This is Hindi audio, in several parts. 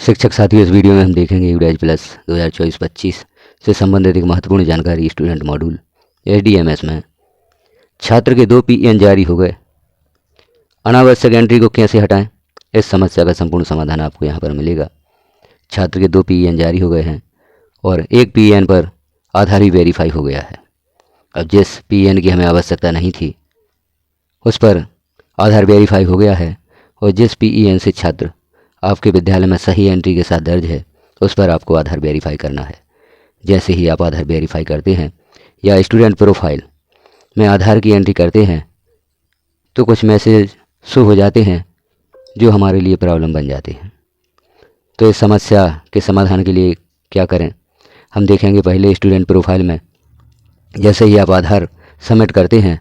शिक्षक साथियों, इस वीडियो में हम देखेंगे यूडाइज प्लस 2024-25 से संबंधित एक महत्वपूर्ण जानकारी। स्टूडेंट मॉड्यूल एसडीएमएस में छात्र के 2 पीएन जारी हो गए, अनावश्यक एंट्री को कैसे हटाएं, इस समस्या का संपूर्ण समाधान आपको यहाँ पर मिलेगा। छात्र के 2 पीएन जारी हो गए हैं और एक पीएन पर आधार ही वेरीफाई हो गया है। अब जिस पीएन की हमें आवश्यकता नहीं थी उस पर आधार वेरीफाई हो गया है, और जिस पीएन से छात्र आपके विद्यालय में सही एंट्री के साथ दर्ज है उस पर आपको आधार वेरीफाई करना है। जैसे ही आप आधार वेरीफाई करते हैं या स्टूडेंट प्रोफाइल में आधार की एंट्री करते हैं तो कुछ मैसेज शो हो जाते हैं जो हमारे लिए प्रॉब्लम बन जाते हैं। तो इस समस्या के समाधान के लिए क्या करें, हम देखेंगे। पहले स्टूडेंट प्रोफाइल में जैसे ही आप आधार सबमिट करते हैं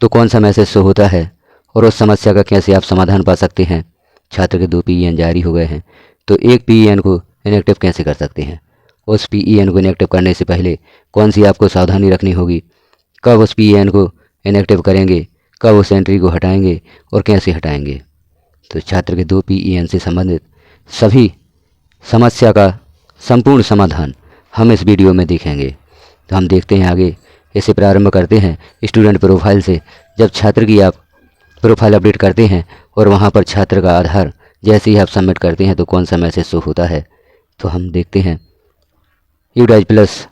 तो कौन सा मैसेज शो होता है और उस समस्या का कैसे आप समाधान पा सकते हैं। छात्र के 2 पीएन जारी हो गए हैं तो एक पीएन को इनएक्टिव कैसे कर सकते हैं। उस पीएन को इनएक्टिव करने से पहले कौन सी आपको सावधानी रखनी होगी, कब उस पीएन को इनएक्टिव करेंगे, कब उस एंट्री को हटाएंगे और कैसे हटाएंगे। तो छात्र के 2 पीएन से संबंधित सभी समस्या का संपूर्ण समाधान हम इस वीडियो में देखेंगे। तो हम देखते हैं आगे। इसे प्रारंभ करते हैं स्टूडेंट प्रोफाइल से। जब छात्र की आप प्रोफाइल अपडेट करते हैं और वहां पर छात्र का आधार जैसे ही आप सबमिट करते हैं तो कौन सा मैसेज शो होता है, तो हम देखते हैं। यूडाइज प्लस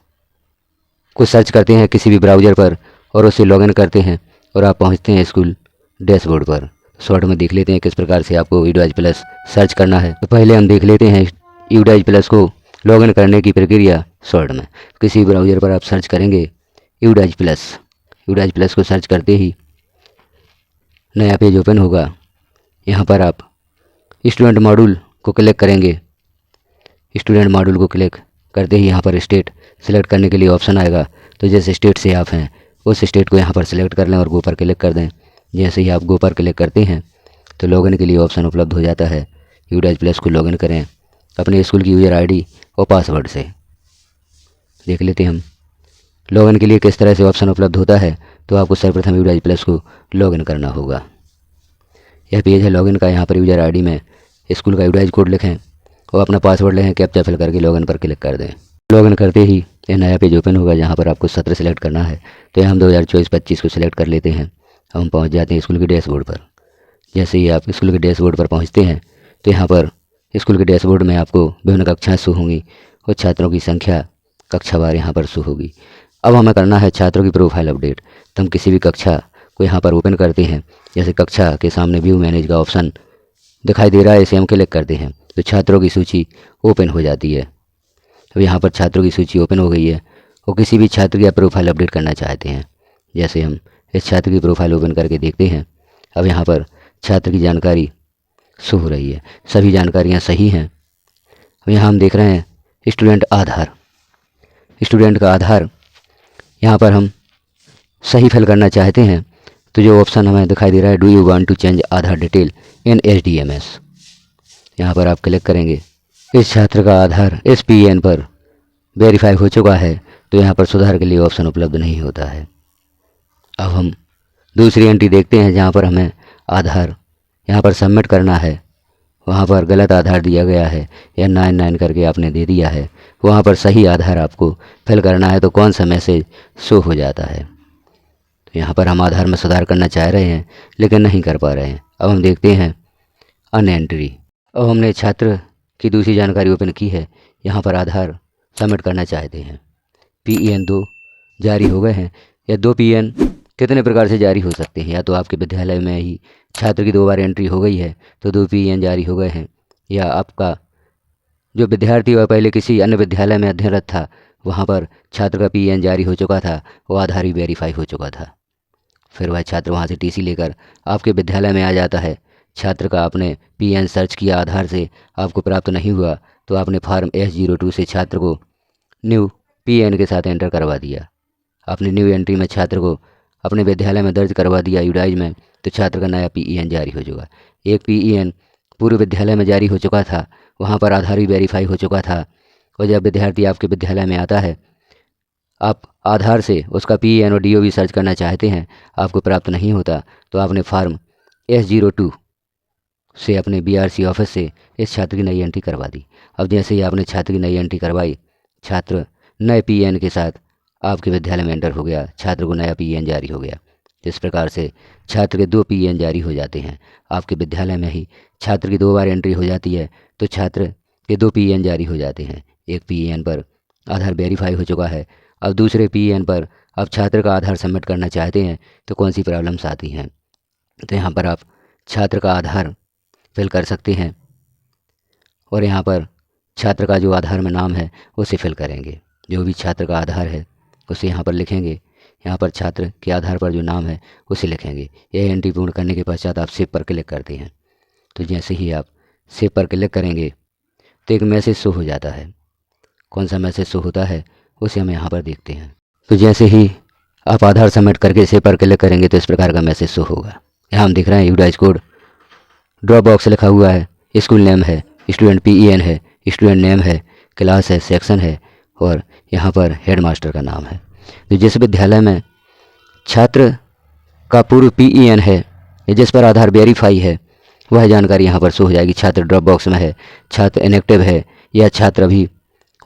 को सर्च करते हैं किसी भी ब्राउज़र पर और उसे लॉगिन करते हैं और आप पहुंचते हैं स्कूल डैशबोर्ड पर। शॉर्ट में देख लेते हैं किस प्रकार से आपको यूडाइज प्लस सर्च करना है। तो पहले हम देख लेते हैं यूडाइज प्लस को लॉगिन करने की प्रक्रिया शॉर्ट में। किसी ब्राउज़र पर आप सर्च करेंगे यूडाइज प्लस। यूडाइज प्लस को सर्च करते ही नया पेज ओपन होगा। यहाँ पर आप स्टूडेंट मॉड्यूल को क्लिक करेंगे। स्टूडेंट मॉड्यूल को क्लिक करते ही यहाँ पर स्टेट सेलेक्ट करने के लिए ऑप्शन आएगा। तो जिस स्टेट से आप हैं उस स्टेट को यहाँ पर सेलेक्ट कर लें और गो पर क्लिक कर दें। जैसे ही आप गो पर क्लिक करते हैं तो लॉगिन के लिए ऑप्शन उपलब्ध हो जाता है। यूडाइज प्लस को लॉगिन करें अपने स्कूल की यूज़र आईडी और पासवर्ड से। देख लेते हैं हम लॉगिन के लिए किस तरह से ऑप्शन उपलब्ध होता है। तो आपको सर्वप्रथम यूडाइज प्लस को लॉगिन करना होगा। यह पेज है लॉगिन का। यहाँ पर यूज़र आईडी में स्कूल का यूडाइज कोड लिखें और अपना पासवर्ड लें, कैप्चा फिल करके लॉगिन पर क्लिक कर दें। लॉगिन करते ही यह नया पेज ओपन होगा जहाँ पर आपको सत्र सेलेक्ट करना है। तो यहाँ हम 2024-25 को सिलेक्ट कर लेते हैं। हम पहुँच जाते हैं स्कूल के डैशबोर्ड पर। जैसे ही आप स्कूल के डैशबोर्ड पर पहुँचते हैं तो यहाँ पर स्कूल के डैशबोर्ड में आपको विभिन्न कक्षाएँ शो होंगी और छात्रों की संख्या कक्षावार यहाँ पर शो होगी। अब हमें करना है छात्रों की प्रोफाइल अपडेट। तो हम किसी भी कक्षा को यहाँ पर ओपन करते हैं। जैसे कक्षा के सामने व्यू मैनेज का ऑप्शन दिखाई दे रहा है, इसे हम क्लिक करते हैं तो छात्रों की सूची ओपन हो जाती है। तो यहाँ पर छात्रों की सूची ओपन हो गई है और किसी भी छात्र की आप प्रोफाइल अपडेट करना चाहते हैं। जैसे हम इस छात्र की प्रोफाइल ओपन करके देखते हैं। अब यहाँ पर छात्र की जानकारी शो हो रही है, सभी जानकारियाँ सही हैं। यहाँ हम देख रहे हैं स्टूडेंट आधार। स्टूडेंट का आधार यहाँ पर हम सही फिल करना चाहते हैं तो जो ऑप्शन हमें दिखाई दे रहा है, do you want to change Aadhaar detail in SDMS, यहाँ पर आप क्लिक करेंगे। इस छात्र का आधार इस पीएन पर वेरीफाई हो चुका है तो यहाँ पर सुधार के लिए ऑप्शन उपलब्ध नहीं होता है। अब हम दूसरी एंट्री देखते हैं जहाँ पर हमें आधार यहाँ पर सबमिट करना है। वहाँ पर गलत आधार दिया गया है या 99 करके आपने दे दिया है, वहाँ पर सही आधार आपको फिल करना है। तो कौन सा मैसेज शो हो जाता है। तो यहाँ पर हम आधार में सुधार करना चाह रहे हैं लेकिन नहीं कर पा रहे हैं। अब हम देखते हैं अन एंट्री। अब हमने छात्र की दूसरी जानकारी ओपन की है। यहाँ पर आधार सबमिट करना चाहते हैं। पीएन 2 जारी हो गए हैं। या 2 पीएन कितने प्रकार से जारी हो सकते हैं। या तो आपके विद्यालय में ही छात्र की 2 बार एंट्री हो गई है तो 2 पीएन जारी हो गए हैं, या आपका जो विद्यार्थी वह पहले किसी अन्य विद्यालय में अध्ययनरत था, वहाँ पर छात्र का पीएन जारी हो चुका था, वो आधार ही वेरीफाई हो चुका था। फिर वह छात्र वहाँ से टीसी लेकर आपके विद्यालय में आ जाता है। छात्र का आपने पीएन सर्च किया, आधार से आपको प्राप्त नहीं हुआ तो आपने फॉर्म S02 से छात्र को न्यू पीएन के साथ एंटर करवा दिया। आपने न्यू एंट्री में छात्र को अपने विद्यालय में दर्ज करवा दिया यूडाइज में, तो छात्र का नया पीएन जारी हो चुका। एक पीएन पूरे विद्यालय में जारी हो चुका था, वहाँ पर आधार भी वेरीफाई हो चुका था। और जब विद्यार्थी आपके विद्यालय में आता है, आप आधार से उसका पीएन और डीओ भी सर्च करना चाहते हैं, आपको प्राप्त नहीं होता तो आपने फॉर्म S02 से अपने बीआरसी ऑफिस से इस छात्र की नई एंट्री करवा दी। अब जैसे ही आपने छात्र की नई एंट्री करवाई, छात्र नए पीएन के साथ आपके विद्यालय में एंटर हो गया, छात्र को नया पीएन जारी हो गया। इस प्रकार से छात्र के 2 पीएन जारी हो जाते हैं। आपके विद्यालय में ही छात्र की 2 बार एंट्री हो जाती है तो छात्र के 2 पीएन जारी हो जाते हैं। एक पीएन पर आधार वेरीफाई हो चुका है, अब दूसरे पीएन पर अब छात्र का आधार सबमिट करना चाहते हैं तो कौन सी प्रॉब्लम्स आती हैं। तो यहाँ पर आप छात्र का आधार फिल कर सकते हैं और यहाँ पर छात्र का जो आधार में नाम है उसे फिल करेंगे। जो भी छात्र का आधार है उसे यहाँ पर लिखेंगे, यहाँ पर छात्र के आधार पर जो नाम है उसे लिखेंगे। यह एंट्री पूर्ण करने के पश्चात आप सेव पर क्लिक करते हैं। तो जैसे ही आप सेव पर क्लिक करेंगे तो एक मैसेज शो हो जाता है। कौन सा मैसेज शो होता है उसे हम यहाँ पर देखते हैं। तो जैसे ही आप आधार सबमिट करके सेव पर क्लिक करेंगे तो इस प्रकार का मैसेज शो होगा। यहाँ हम देख रहे हैं यूडाइज कोड, ड्रॉप बॉक्स लिखा हुआ है, स्कूल नेम है, स्टूडेंट पीईएन है, स्टूडेंट नेम है, क्लास है, सेक्शन है और यहाँ पर हेडमास्टर का नाम है। तो जिस विद्यालय में छात्र का पूर्व पीईएन है या जिस पर आधार वेरीफाई है वह जानकारी यहाँ पर शो हो जाएगी। छात्र ड्रॉप बॉक्स में है, छात्र इनएक्टिव है या छात्र अभी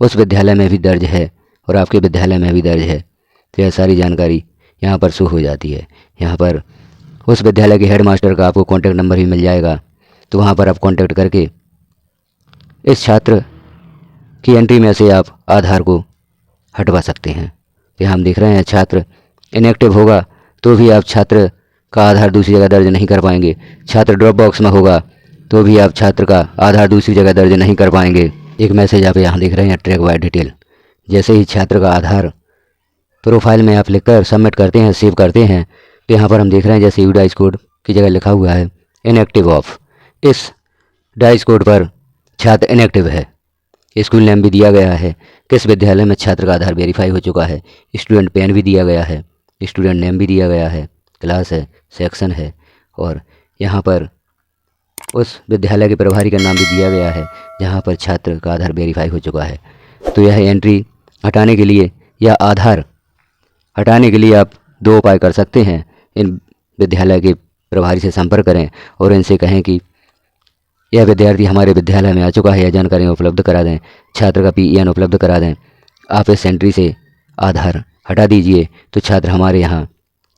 उस विद्यालय में भी दर्ज है और आपके विद्यालय में भी दर्ज है, तो यह सारी जानकारी यहाँ पर शो हो जाती है। यहाँ पर उस विद्यालय के हेडमास्टर का आपको कॉन्टैक्ट नंबर भी मिल जाएगा, तो वहाँ पर आप कॉन्टैक्ट करके इस छात्र की एंट्री में से आप आधार को हटवा सकते हैं। तो हम देख रहे हैं छात्र इनएक्टिव होगा तो भी आप छात्र का आधार दूसरी जगह दर्ज नहीं कर पाएंगे, छात्र ड्रॉप बॉक्स में होगा तो भी आप छात्र का आधार दूसरी जगह दर्ज नहीं कर पाएंगे। एक मैसेज आप यहाँ देख रहे हैं ट्रैक बाय डिटेल। जैसे ही छात्र का आधार प्रोफाइल में आप लिखकर सबमिट करते हैं, सेव करते हैं, तो यहाँ पर हम देख रहे हैं जैसे यूडाइज कोड की जगह लिखा हुआ है इनएक्टिव ऑफ। इस डाइज कोड पर छात्र इनएक्टिव है, स्कूल नेम भी दिया गया है, किस विद्यालय में छात्र का आधार वेरीफाई हो चुका है, स्टूडेंट पेन भी दिया गया है, स्टूडेंट नेम भी दिया गया है, क्लास है, सेक्शन है और यहाँ पर उस विद्यालय के प्रभारी का नाम भी दिया गया है जहाँ पर छात्र का आधार वेरीफाई हो चुका है। तो यह एंट्री हटाने के लिए या आधार हटाने के लिए आप 2 उपाय कर सकते हैं। इन विद्यालय के प्रभारी से संपर्क करें और इनसे कहें कि यह विद्यार्थी हमारे विद्यालय में आ चुका है, यह जानकारी उपलब्ध करा दें, छात्र का पीईएन उपलब्ध करा दें, आप इस एंट्री से आधार हटा दीजिए तो छात्र हमारे यहाँ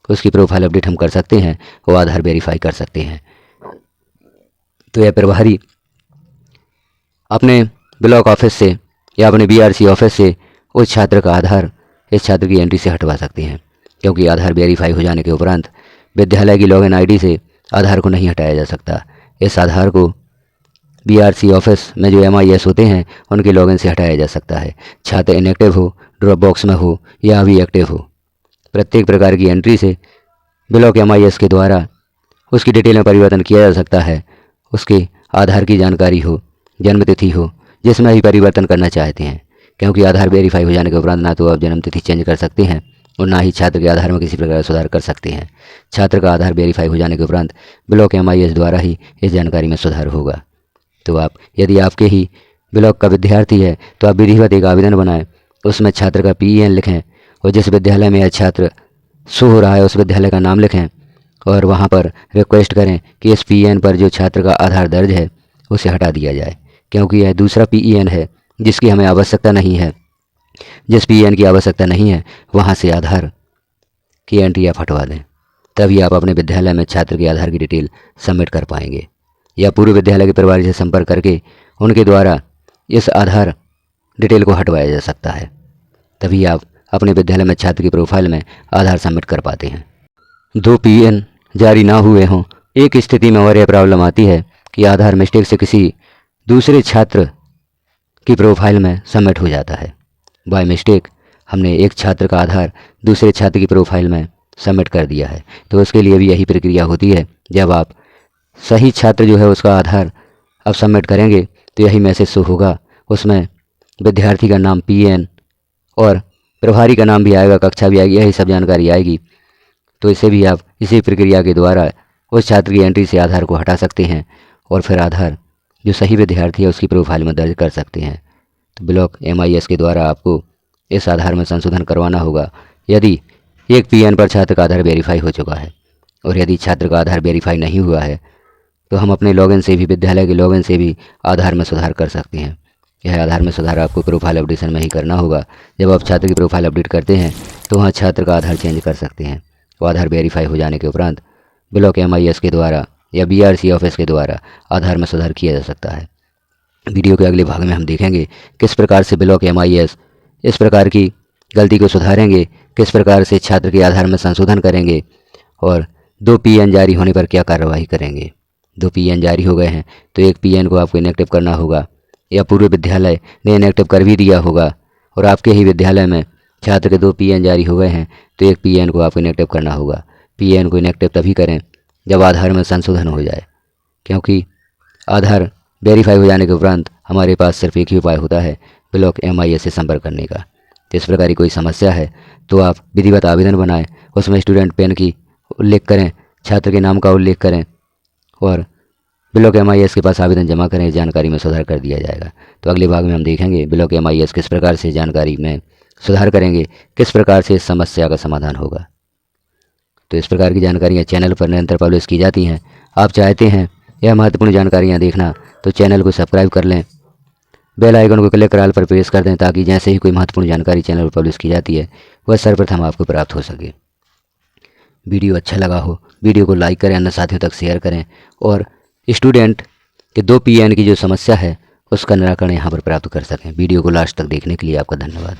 उसकी प्रोफाइल अपडेट हम कर सकते हैं, वो आधार वेरीफाई कर सकते हैं। तो यह प्रभारी अपने ब्लॉक ऑफिस से या अपने बीआरसी ऑफिस से उस छात्र का आधार इस छात्र की एंट्री से हटवा सकते हैं, क्योंकि आधार वेरीफाई हो जाने के उपरांत विद्यालय की लॉगिन आईडी से आधार को नहीं हटाया जा सकता। इस आधार को बीआरसी ऑफिस में जो एमआईएस होते हैं उनके लॉगिन से हटाया जा सकता है। छात्र इनएक्टिव हो, ड्रॉप बॉक्स में हो या अभी एक्टिव हो, प्रत्येक प्रकार की एंट्री से ब्लॉक एमआईएस के द्वारा उसकी डिटेल में परिवर्तन किया जा सकता है। उसके आधार की जानकारी हो, जन्मतिथि हो, जिसमें भी परिवर्तन करना चाहते हैं, क्योंकि आधार वेरीफाई हो जाने के उपरांत ना तो आप जन्मतिथि चेंज कर सकते हैं और ना ही छात्र के आधार में किसी प्रकार का सुधार कर सकते हैं। छात्र का आधार वेरीफाई हो जाने के उपरांत ब्लॉक एमआईएस द्वारा ही इस जानकारी में सुधार होगा। तो आप यदि आपके ही ब्लॉक का विद्यार्थी है तो आप विधिवत एक आवेदन बनाएं, उसमें छात्र का पीईएन लिखें और जिस विद्यालय में यह छात्र शो हो रहा है उस विद्यालय का नाम लिखें और वहां पर रिक्वेस्ट करें कि इस पीईएन पर जो छात्र का आधार दर्ज है उसे हटा दिया जाए, क्योंकि यह दूसरा पीईएन है जिसकी हमें आवश्यकता नहीं है। जिस पीईएन की आवश्यकता नहीं है वहाँ से आधार की एंट्री आप हटवा दें, तभी आप अपने विद्यालय में छात्र के आधार की डिटेल सबमिट कर पाएंगे। या पूर्व विद्यालय के प्रभारी से संपर्क करके उनके द्वारा इस आधार डिटेल को हटवाया जा सकता है, तभी आप अपने विद्यालय में छात्र की प्रोफाइल में आधार सबमिट कर पाते हैं। 2 पीईएन जारी ना हुए हों, एक स्थिति में और यह प्रॉब्लम आती है कि आधार मिस्टेक से किसी दूसरे छात्र की प्रोफाइल में सबमिट हो जाता है। बाय मिस्टेक हमने एक छात्र का आधार दूसरे छात्र की प्रोफाइल में सबमिट कर दिया है, तो उसके लिए भी यही प्रक्रिया होती है। जब आप सही छात्र जो है उसका आधार अब सबमिट करेंगे तो यही मैसेज शो होगा, उसमें विद्यार्थी का नाम, पीएन और प्रभारी का नाम भी आएगा, कक्षा भी आएगी, यही सब जानकारी आएगी। तो इसे भी आप इसी प्रक्रिया के द्वारा उस छात्र की एंट्री से आधार को हटा सकते हैं और फिर आधार जो सही विद्यार्थी है उसकी प्रोफाइल में दर्ज कर सकते हैं। तो ब्लॉक एमआईएस के द्वारा आपको इस आधार में संशोधन करवाना होगा यदि एक पीएन पर छात्र का आधार वेरीफाई हो चुका है, और यदि छात्र का आधार वेरीफाई नहीं हुआ है तो हम अपने लॉगिन से भी, विद्यालय के लॉगिन से भी आधार में सुधार कर सकते हैं। यह आधार में सुधार आपको प्रोफाइल अपडेशन में ही करना होगा। जब आप छात्र की प्रोफाइल अपडेट करते हैं तो वहाँ छात्र का आधार चेंज कर सकते हैं। वो आधार वेरीफाई हो जाने के उपरांत ब्लॉक MIS के द्वारा या BRC ऑफिस के द्वारा आधार में सुधार किया जा सकता है। वीडियो के अगले भाग में हम देखेंगे किस प्रकार से ब्लॉक MIS इस प्रकार की गलती को सुधारेंगे, किस प्रकार से छात्र के आधार में संशोधन करेंगे और 2 PN जारी होने पर क्या कार्रवाई करेंगे। 2 PN जारी हो गए हैं तो एक PN को आपको इनएक्टिव करना होगा, या पूरे विद्यालय ने इनएक्टिव कर भी दिया होगा और आपके ही विद्यालय में छात्र के 2 PN जारी हो गए हैं तो एक PN को आपको इनएक्टिव करना होगा। PN को इनएक्टिव तभी करें जब आधार में संशोधन हो जाए, क्योंकि आधार वेरीफाई हो जाने के उपरांत हमारे पास सिर्फ एक ही उपाय होता है, ब्लॉक MIS से संपर्क करने का। तो इस प्रकार की कोई समस्या है तो आप विधिवत आवेदन बनाएं, उसमें स्टूडेंट पेन की उल्लेख करें, छात्र के नाम का उल्लेख करें और ब्लॉक MIS के पास आवेदन जमा करें। जानकारी में सुधार कर दिया जाएगा। तो अगले भाग में हम देखेंगे ब्लॉक MIS किस प्रकार से जानकारी में सुधार करेंगे, किस प्रकार से इस समस्या का समाधान होगा। तो इस प्रकार की जानकारियाँ चैनल पर निरंतर पब्लिश की जाती हैं। आप चाहते हैं यह महत्वपूर्ण जानकारियाँ देखना तो चैनल को सब्सक्राइब कर लें, बेल आइकन को क्लिक कर ऑल पर प्रेस कर दें, ताकि जैसे ही कोई महत्वपूर्ण जानकारी चैनल पर पब्लिश की जाती है वह सर्वप्रथम आपको प्राप्त हो सके। वीडियो अच्छा लगा हो वीडियो को लाइक करें, अन्य साथियों तक शेयर करें और स्टूडेंट के 2 PN की जो समस्या है उसका निराकरण यहाँ पर प्राप्त कर सकें। वीडियो को लास्ट तक देखने के लिए आपका धन्यवाद।